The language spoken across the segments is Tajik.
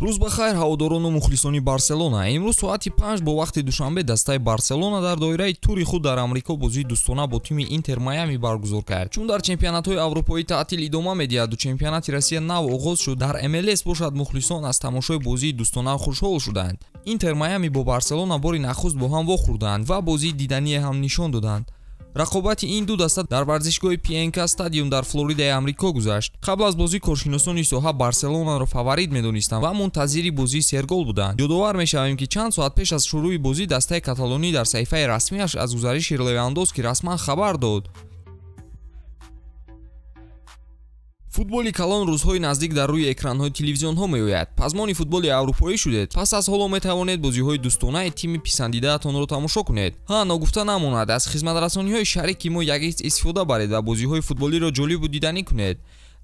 рӯз бахайр ҳаводорону мухлисони Барселона. Имрӯз соати 5 бо вақти душанбе дастаи Барселона дар доираи тури худ дар Амрико бозии дӯстона бо тими Интер Майами баргузор кард. Чун дар чемпионатҳои аврупоӣ таътил идома медиҳад ва чемпионати Россия нав оғоз шуд, дар МЛС бошад мухлисон аз тамошои бозии дӯстона хушҳол шуданд. Интер Майами бо Барселона бори нахуст бо ҳам вохӯрданд ва бозии дидание ҳам нишон доданд. рақобати ин ду даста дар варзишгоҳи PNK стадиум дар Флоридаи Амрико гузашт. қабл аз бозӣ коршиносони соҳа Барселонаро фаворит медонистанд ва мунтазири бозии сергол буданд. ёдовар мешавем, ки чанд соат пеш аз шурӯи бозӣ дастаи каталонӣ дар саҳифаи расмияш аз гузариши Левандовски расман хабар дод. футболи калон рӯзҳои наздик дар рӯи экранҳои телевизионҳо меояд. Пазмони футболи аврупоӣ шудед. Пас аз ҳоло метавонед бозиҳои дӯстонаи тими писандидаатонро тамошо кунед. Ногуфта намонад, аз хизматрасониҳои шарики мо 1x истифода баред ва бозиҳои футболиро ҷолибу диданӣ кунед.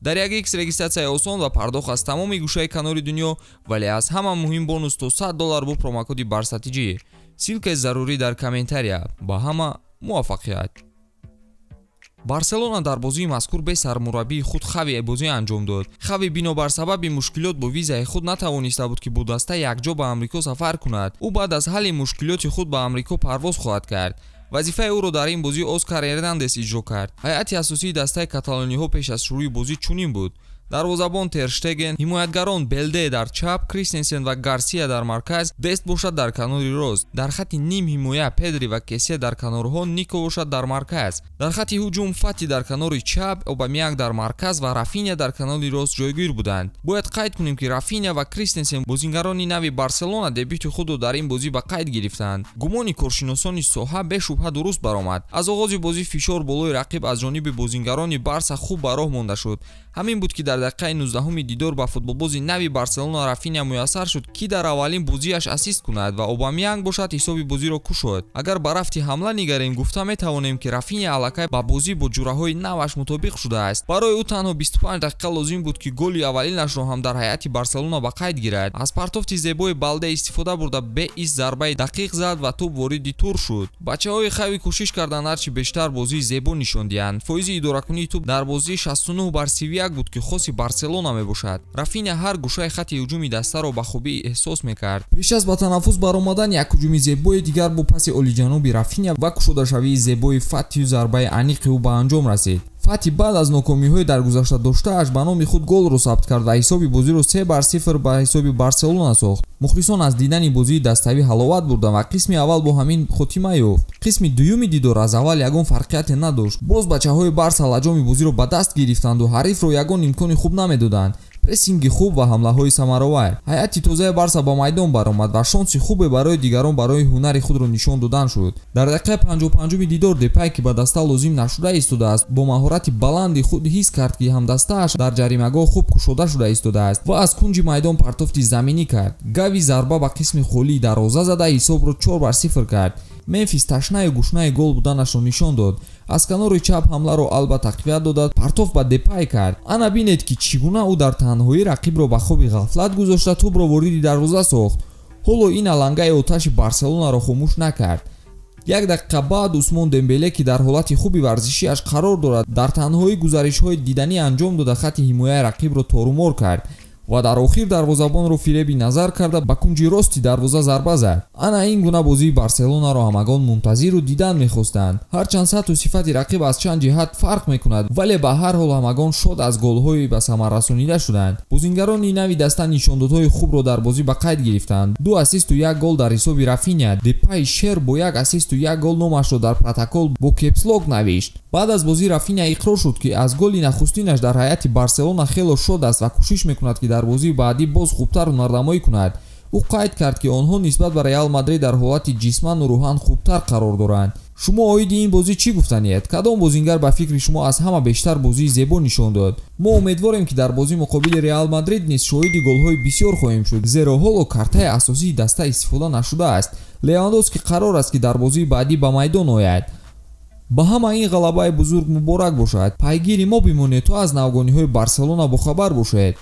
дар 1x регистратсия осон ва пардохт аз тамоми гӯшаи канори дунё, вале аз ҳама муҳим бонус то $100 бо промокоди барстратиҷӣ. силкаи зарурӣ дар комментария. ба ҳама муваффақият. Барселона дар бозии мазкур бе сармураббии худ хави бозӣ анҷом дод. Хави бинобар сабаби мушкилот бо визаи худ натавониста буд, ки бо даста якҷо ба Амрико сафар кунад. ӯ баъд аз ҳалли мушкилоти худ ба Амрико парвоз хоҳад кард. вазифаи ӯро дар ин бозӣ Оскар Эрнандес иҷро кард. ҳайати асосии дастаи каталониҳо пеш аз шурӯи бозӣ чунин буд: дарвозабон Тер Штеген, ҳимоятгарон Белде дар чап, Кристенсен ва Гарсия дар марказ, Дест бошад дар канори рост. дар хати ним ҳимоя Педри ва Кесе дар канорҳо, Нико бошад дар марказ. дар хати ҳуҷум Фати дар канори чап, Обамянг дар марказ ва Рафиня дар канори рост ҷойгир буданд. бояд қайд кунем, ки Рафиня ва Кристенсен бозингарони нави Барселона дебюти худро дар ин бозӣ ба қайд гирифтанд. гумони коршиносони соҳа бешубҳа дуруст баромад. аз оғози бозӣ фишор болои рақиб аз ҷониби бозингарони Барса хуб ба роҳ монда шуд. ҳамин буд, ки дар дақиқаи 19 дидор ба футболбози нави Барселона Рафиня муяссар шуд, ки дар аввалин бозиаш ассист кунад ва Обамянг бошад ҳисоби бозиро кушод. агар ба рафти ҳамла нигарем, гуфта метавонем, ки Рафиня аллакай ба бозӣ бо ҷураҳои наваш мутобиқ шудааст. барои ӯ танҳо 25 дақиқа лозим буд, ки голи аввалинашро ҳам дар ҳайати Барселона ба қайд гирад. аз партофти зебои Балде истифода бурда бе ист зарбаи дақиқ зад ва топ вориди тур шуд. бачаҳои хави кӯшиш карданд ҳарчи бештар бозии зебо нишон диҳанд. фоизи идоракунии туп дар бозии 69/31 буд, ки хоси Барселона мебошад. Рафиня ҳар гӯшаи хати ҳуҷуми дастаро ба хубӣ эҳсос мекард. пеш аз ба танаффус баромадан як ҳуҷуми зебои дигар бо паси олиҷаноби Рафиня ва кушодашавии зебои Фати зарбаи аниқи ӯ ба анҷом расид. Фати баъд аз нокомиҳои дар гузашта доштааш ба номи худ голро сабт кард ва ҳисоби бозиро 3/0 ба ҳисоби Барселона сохт. мухлисон аз дидани бозии даставӣ ҳаловат бурданд ва қисми аввал бо ҳамин хотима ёфт. қисми дуюми дидор аз аввал ягон фарқияте надошт. боз бачаҳои Барса лаҷоми бозиро ба даст гирифтанду ҳарифро ягон имкони хуб намедоданд. прессинги хуб ва ҳамлаҳои самаровар. ҳайати тозаи Барса ба майдон баромад ва шонси хубе барои дигарон барои ҳунари худро нишон додан шуд. дар дақиқаи 55 дидор Депай, ки ба даста лозим нашуда истодааст, бо маҳорати баланди худ ҳис кард, ки ҳамдастааш дар ҷаримагоҳ хуб кушода шуда истодааст ва аз кунҷи майдон партофти заминӣ кард. гави зарба ба қисми холии дароза зада ҳисобро 4/0 кард. Мемфис ташнаю гушнаи гол буданашро нишон дод. аз канори чап ҳамларо албатта қуввият дода партоф ба Депай кард. ана бинед, ки чӣ гуна ӯ дар танҳоӣ рақибро ба хоби ғафлат гузошта тӯбро вориди дарвоза сохт. ҳоло ин алангаи оташи Барселонаро хомӯш накард. як дақиқа баъд Усмон Дембеле, ки дар ҳолати хуби варзишиаш қарор дорад, дар танҳоӣ гузаришҳои диданӣ анҷом дода хати ҳимояи рақибро торумор кард ва дар охир дарвозабонро фиреби назар карда ба кунҷи рости дарвоза зарба зад. ана ин гуна бозии Барселонаро ҳамагон мунтазиру дидан мехостанд. ҳарчанд сатҳу сифати рақиб аз чанд ҷиҳат фарқ мекунад, вале ба ҳар ҳол ҳамагон шод аз голҳои ба самар расонида шуданд. бозингарони нави даста нишондодҳои хубро дар бозӣ ба қайд гирифтанд. 2 ассисту 1 гол дар ҳисоби Рафиня. Депай шер бо 1 ассисту 1 гол номашро дар протокол бо кепслок навишт. баъд аз бозӣ Рафиня иқрор шуд, ки аз голи нахустинаш дар ҳайати Барселона хело шод аст ва кӯшиш мекунад, ки дар бозии баъдӣ боз хубтар ҳунардамоӣ кунад. ӯ қайд кард, ки онҳо нисбат ба Реал Мадрид дар ҳолати ҷисману рӯҳан хубтар қарор доранд. шумо оиди ин бозӣ чӣ гуфтаниед? кадом бозингар ба фикри шумо аз ҳама бештар бозии зебо нишон дод? мо умедворем, ки дар бозии муқобили Реал Мадрид низ шоҳиди голҳои бисёр хоҳем шуд, зеро ҳоло картаи асосии даста истифода нашудааст. Левандовски қарор аст, ки дар бозии баъдӣ ба майдон ояд. ба ҳама ин ғалабаи бузург муборак бошад. пайгири мо бимонед то аз навгониҳои Барселона бохабар бошед.